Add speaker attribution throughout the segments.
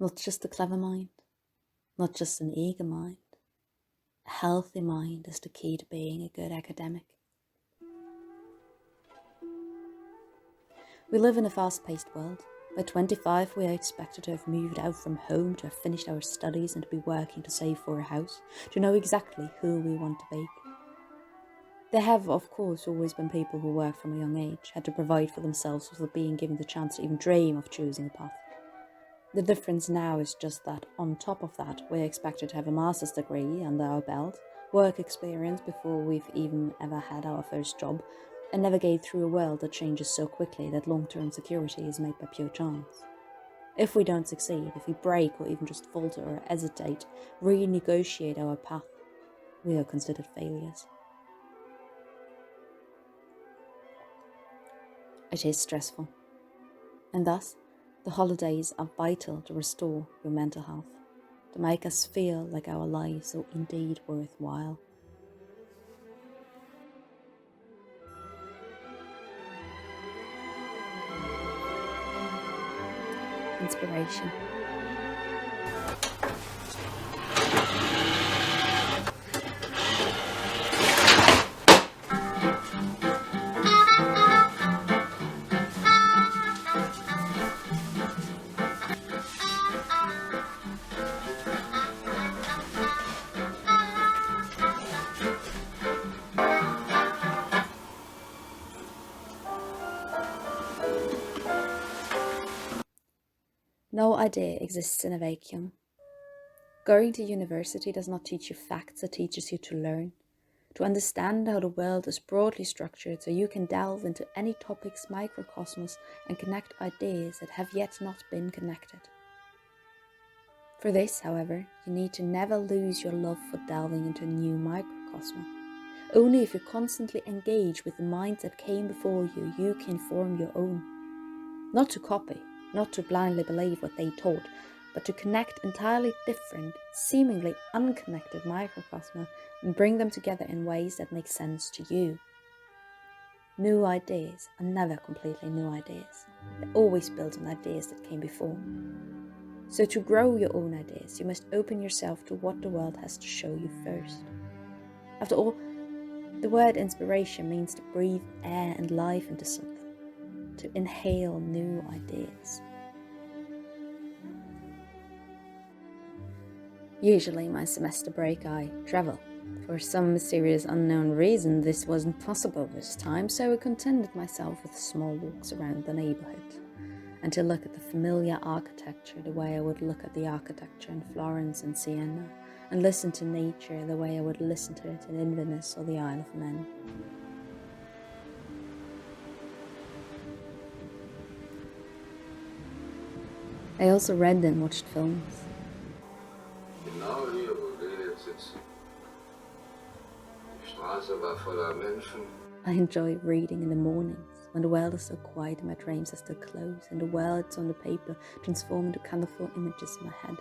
Speaker 1: Not just a clever mind, not just an eager mind. A healthy mind is the key to being a good academic. We live in a fast-paced world. By 25, we are expected to have moved out from home, to have finished our studies and to be working to save for a house, to know exactly who we want to be. There have, of course, always been people who worked from a young age, had to provide for themselves without being given the chance to even dream of choosing a path. The difference now is just that, on top of that, we're expected to have a master's degree under our belt, work experience before we've even ever had our first job, and navigate through a world that changes so quickly that long-term security is made by pure chance. If we don't succeed, if we break or even just falter or hesitate, renegotiate our path, we are considered failures. It is stressful, and thus the holidays are vital to restore your mental health, to make us feel like our lives are indeed worthwhile. Inspiration. No idea exists in a vacuum. Going to university does not teach you facts, it teaches you to learn, to understand how the world is broadly structured so you can delve into any topic's microcosmos and connect ideas that have yet not been connected. For this, however, you need to never lose your love for delving into a new microcosm. Only if you constantly engage with the minds that came before you, you can form your own. Not to copy, not to blindly believe what they taught, but to connect entirely different, seemingly unconnected microcosma and bring them together in ways that make sense to you. New ideas are never completely new ideas. They're always built on ideas that came before. So to grow your own ideas, you must open yourself to what the world has to show you first. After all, the word inspiration means to breathe air and life into something, to inhale new ideas. Usually my semester break I travel. For some mysterious unknown reason this wasn't possible this time, so I contented myself with small walks around the neighborhood, and to look at the familiar architecture the way I would look at the architecture in Florence and Siena, and listen to nature the way I would listen to it in Inverness or the Isle of Man. I also read and watched films.
Speaker 2: Genau hier, wo wir jetzt sitzen. Die Straße war voller Menschen.
Speaker 1: I enjoy reading in the mornings, when the world is so quiet and my dreams are still closed, and the words on the paper transform into colourful images in my head.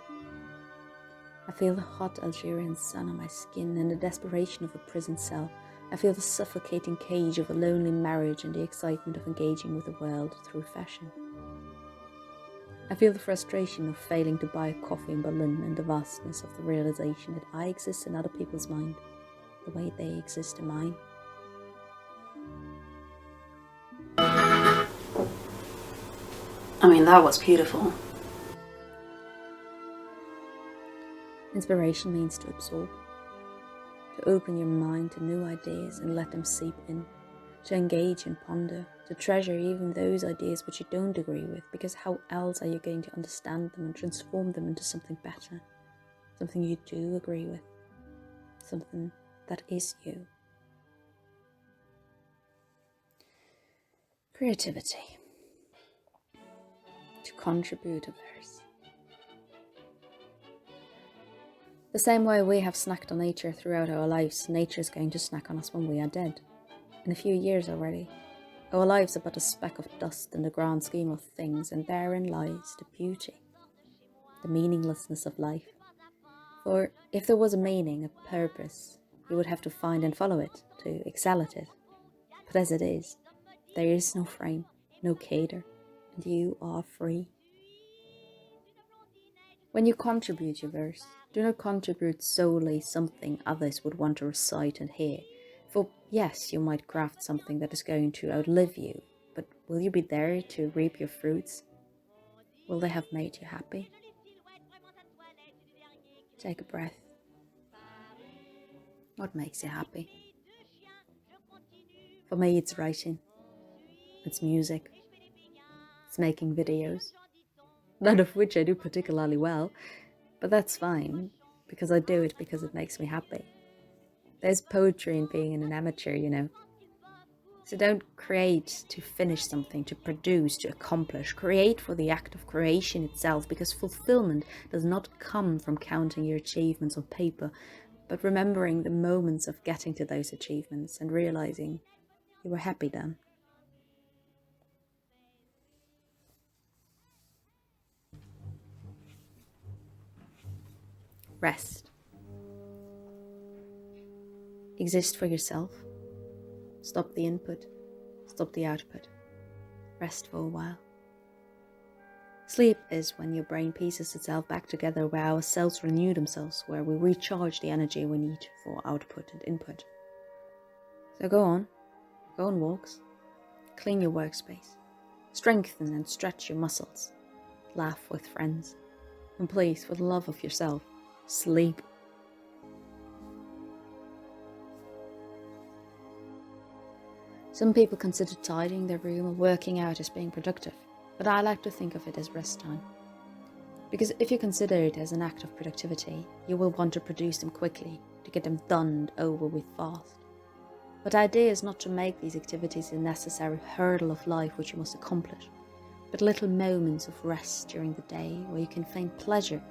Speaker 1: I feel the hot Algerian sun on my skin and the desperation of a prison cell. I feel the suffocating cage of a lonely marriage and the excitement of engaging with the world through fashion. I feel the frustration of failing to buy a coffee in Berlin and the vastness of the realization that I exist in other people's mind, the way they exist in mine. I mean, that was beautiful. Inspiration means to absorb, to open your mind to new ideas and let them seep in, to engage and ponder, to treasure even those ideas which you don't agree with, because how else are you going to understand them and transform them into something better, something you do agree with, something that is you. Creativity. To contribute others. The same way we have snacked on nature throughout our lives, nature is going to snack on us when we are dead. In a few years already. Our lives are but a speck of dust in the grand scheme of things, and therein lies the beauty, the meaninglessness of life. For if there was a meaning, a purpose, you would have to find and follow it, to excel at it. But as it is, there is no frame, no cadre, and you are free. When you contribute your verse, do not contribute solely something others would want to recite and hear. For yes, you might craft something that is going to outlive you, but will you be there to reap your fruits? Will they have made you happy? Take a breath. What makes you happy? For me, it's writing, it's music, it's making videos, none of which I do particularly well, but that's fine, because I do it because it makes me happy. There's poetry in being an amateur, you know. So don't create to finish something, to produce, to accomplish. Create for the act of creation itself, because fulfillment does not come from counting your achievements on paper, but remembering the moments of getting to those achievements and realizing you were happy then. Rest. Exist for yourself. Stop the input. Stop the output. Rest for a while. Sleep is when your brain pieces itself back together, where our cells renew themselves, where we recharge the energy we need for output and input. So go on walks, clean your workspace, strengthen and stretch your muscles, laugh with friends, and please, for the love of yourself, sleep. Some people consider tidying their room or working out as being productive, but I like to think of it as rest time. Because if you consider it as an act of productivity, you will want to produce them quickly, to get them done and over with fast. But the idea is not to make these activities a necessary hurdle of life which you must accomplish, but little moments of rest during the day where you can find pleasure.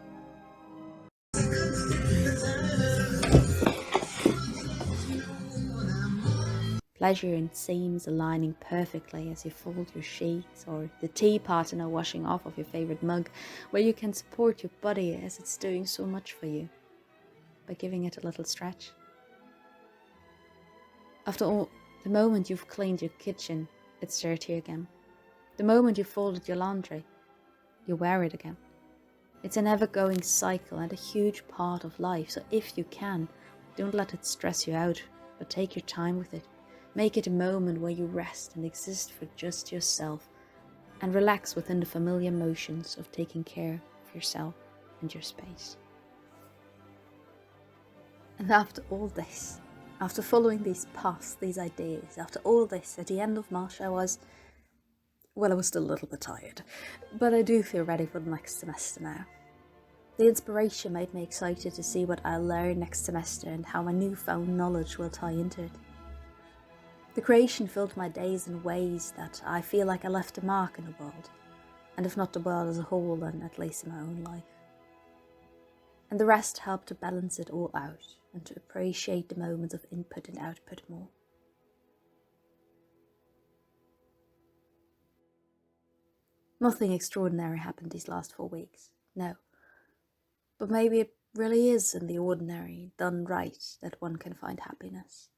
Speaker 1: Pleasure in seams aligning perfectly as you fold your sheets, or the teapot in a washing off of your favorite mug, where you can support your body as it's doing so much for you, by giving it a little stretch. After all, the moment you've cleaned your kitchen, it's dirty again. The moment you've folded your laundry, you wear it again. It's an ever-going cycle and a huge part of life, so if you can, don't let it stress you out, but take your time with it. Make it a moment where you rest and exist for just yourself, and relax within the familiar motions of taking care of yourself and your space. And after all this, after following these paths, these ideas, after all this, at the end of March I was still a little bit tired, but I do feel ready for the next semester now. The inspiration made me excited to see what I'll learn next semester and how my newfound knowledge will tie into it. The creation filled my days in ways that I feel like I left a mark in the world, and if not the world as a whole, then at least in my own life. And the rest helped to balance it all out and to appreciate the moments of input and output more. Nothing extraordinary happened these last 4 weeks, no. But maybe it really is in the ordinary, done right, that one can find happiness.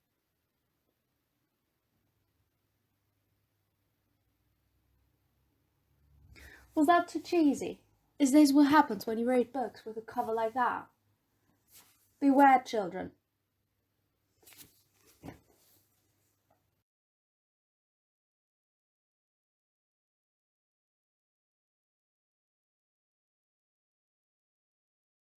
Speaker 1: Was that too cheesy? Is this what happens when you read books with a cover like that? Beware, children.